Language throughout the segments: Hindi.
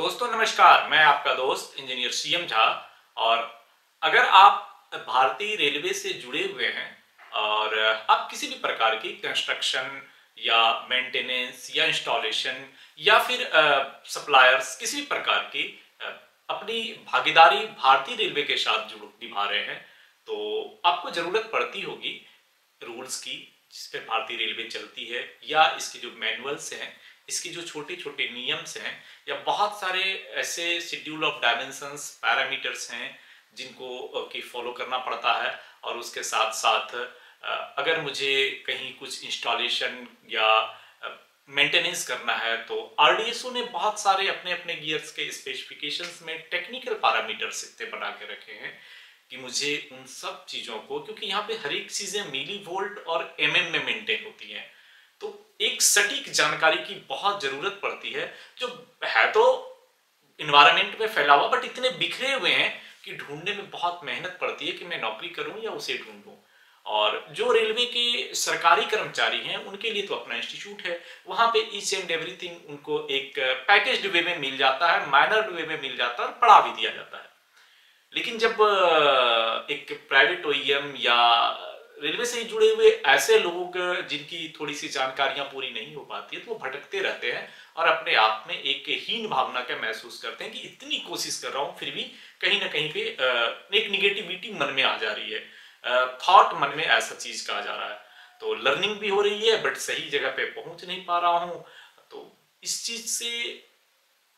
दोस्तों नमस्कार, मैं आपका दोस्त इंजीनियर सीएम झा। और अगर आप भारतीय रेलवे से जुड़े हुए हैं और आप किसी भी प्रकार की कंस्ट्रक्शन या मेंटेनेंस या इंस्टॉलेशन या फिर सप्लायर्स किसी भी प्रकार की अपनी भागीदारी भारतीय रेलवे के साथ जुड़ निभा रहे हैं, तो आपको जरूरत पड़ती होगी रूल्स की जिस पे भारतीय रेलवे चलती है, या इसके जो मैनुअल्स हैं, इसके जो छोटे छोटे नियम्स हैं, या बहुत सारे ऐसे शेड्यूल ऑफ डायमेंशंस पैरामीटर्स हैं जिनको की फॉलो करना पड़ता है। और उसके साथ साथ अगर मुझे कहीं कुछ इंस्टॉलेशन या मेंटेनेंस करना है तो आरडीएसओ ने बहुत सारे अपने अपने गियर्स के स्पेसिफिकेशंस में टेक्निकल पैरामीटर्स इतने बना के रखे हैं कि मुझे उन सब चीजों को, क्योंकि यहाँ पे हर एक चीजें मिली वोल्ट और एमएम में मेंटेन होती हैं, तो एक सटीक जानकारी की बहुत जरूरत पड़ती है जो है तो इन्वायरमेंट में फैला हुआ, बट इतने बिखरे हुए हैं कि ढूंढने में बहुत मेहनत पड़ती है कि मैं नौकरी करूं या उसे ढूंढूं। और जो रेलवे के सरकारी कर्मचारी हैं उनके लिए तो अपना इंस्टीट्यूट है, वहां पे ईच एंड एवरीथिंग उनको एक पैकेज्ड वे में मिल जाता है, माइनर्ड वे में मिल जाता है और पढ़ा भी दिया जाता है। लेकिन जब एक प्राइवेट ओईएम या रेलवे से जुड़े हुए ऐसे लोग जिनकी थोड़ी सी जानकारियां पूरी नहीं हो पाती है, तो वो भटकते रहते हैं और अपने आप में एक हीन भावना का महसूस करते हैं कि इतनी कोशिश कर रहा हूं फिर भी कहीं ना कहीं पे एक निगेटिविटी मन में आ जा रही है, थॉट मन में ऐसा चीज का आ जा रहा है, तो लर्निंग भी हो रही है बट सही जगह पे पहुंच नहीं पा रहा हूं। तो इस चीज से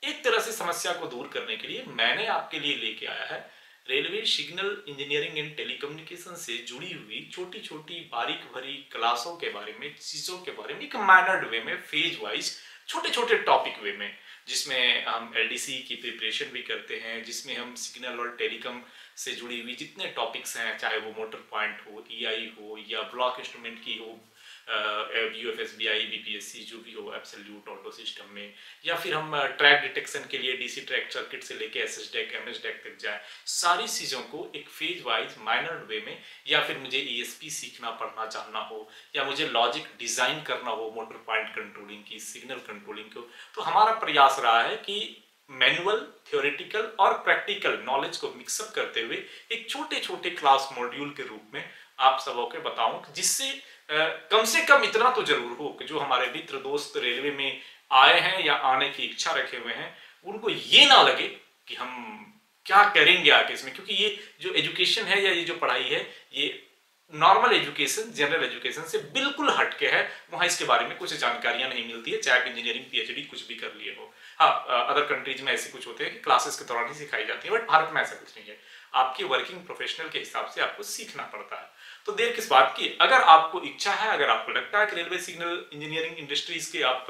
एक तरह से समस्या को दूर करने के लिए मैंने आपके लिए लेके आया है railway signal engineering and telecommunication से जुड़ी हुई छोटी छोटी बारीक भरी क्लासों के बारे में, चीजों के बारे में एक माइनर्ड वे में, फेज वाइज छोटे छोटे टॉपिक वे में, जिसमें हम एलडीसी की प्रिपरेशन भी करते हैं, जिसमें हम सिग्नल और टेलीकॉम से जुड़ी हुई जितने टॉपिक्स हैं, चाहे वो मोटर पॉइंट हो, ईआई हो या ब्लॉक इंस्ट्रूमेंट की हो, यूएफएसबीआई, बीपीएससी जो भी हो, एब्सोल्यूट ऑटो सिस्टम में, या फिर हम ट्रैक डिटेक्शन के लिए डीसी ट्रैक सर्किट से लेके एसएसडेक एमएसडेक तक जाए, सारी चीजों को एक फेज वाइज माइनर वे में, या फिर मुझे ईएसपी सीखना पढ़ना जानना हो, या मुझे लॉजिक डिजाइन करना हो मोटर पॉइंट कंट्रोलिंग की, सिग्नल कंट्रोलिंग को, तो हमारा प्रयास रहा है कि मैनुअल, थ्योरेटिकल और प्रैक्टिकल नॉलेज को मिक्सअप करते हुए एक छोटे छोटे क्लास मॉड्यूल के रूप में आप सबों के बताऊं, जिससे कम से कम इतना तो जरूर हो कि जो हमारे मित्र दोस्त रेलवे में आए हैं या आने की इच्छा रखे हुए हैं, उनको ये ना लगे कि हम क्या करेंगे आगे इसमें, क्योंकि ये जो एजुकेशन है या ये जो पढ़ाई है, ये नॉर्मल एजुकेशन, जनरल एजुकेशन से बिल्कुल हटके है। वहां इसके बारे में कुछ जानकारियां नहीं मिलती है, चाहे इंजीनियरिंग पीएचडी कुछ भी कर लिए हो। हाँ, अदर कंट्रीज में ऐसे कुछ होते हैं कि क्लासेस के दौरान ही सिखाई जाती है, बट भारत में ऐसा कुछ नहीं है। आपकी वर्किंग प्रोफेशनल के हिसाब से आपको सीखना पड़ता है। तो देर किस बात की, अगर आपको इच्छा है, अगर आपको लगता है कि रेलवे सिग्नल इंजीनियरिंग इंडस्ट्रीज के आप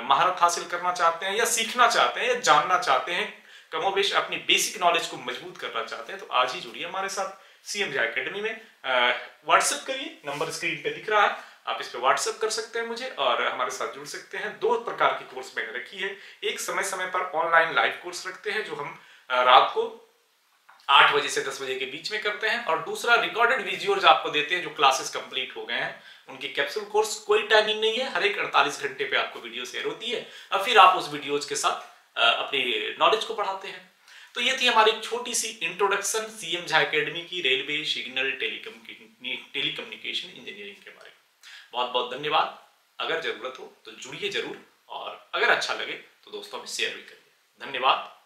महारत हासिल करना चाहते हैं या सीखना चाहते हैं या जानना चाहते हैं, कमोबेश अपनी बेसिक नॉलेज को मजबूत करना चाहते हैं, तो आज ही जुड़िए हमारे साथ सीएम झा एकेडमी में। व्हाट्सएप करिए, नंबर स्क्रीन पे दिख रहा है, आप इस पे व्हाट्सएप कर सकते हैं मुझे और हमारे साथ जुड़ सकते हैं। दो प्रकार की कोर्स मैंने रखी है, एक समय समय पर ऑनलाइन लाइव कोर्स रखते हैं जो हम रात को 8 बजे से 10 बजे के बीच में करते हैं, और दूसरा रिकॉर्डेड वीडियोज आपको देते हैं जो क्लासेस कंप्लीट हो गए हैं उनकी कैप्सूल कोर्स। कोई टाइमिंग नहीं है, हर एक 48 घंटे पे आपको वीडियो शेयर होती है और फिर आप उस वीडियोज के साथ अपनी नॉलेज को बढ़ाते हैं। तो ये थी हमारी छोटी सी इंट्रोडक्शन सीएम झा एकेडमी की रेलवे सिग्नल टेलीकम्युनिकेशन इंजीनियरिंग के बारे में। बहुत बहुत धन्यवाद। अगर जरूरत हो तो जुड़िए जरूर, और अगर अच्छा लगे तो दोस्तों में शेयर भी करिए। धन्यवाद।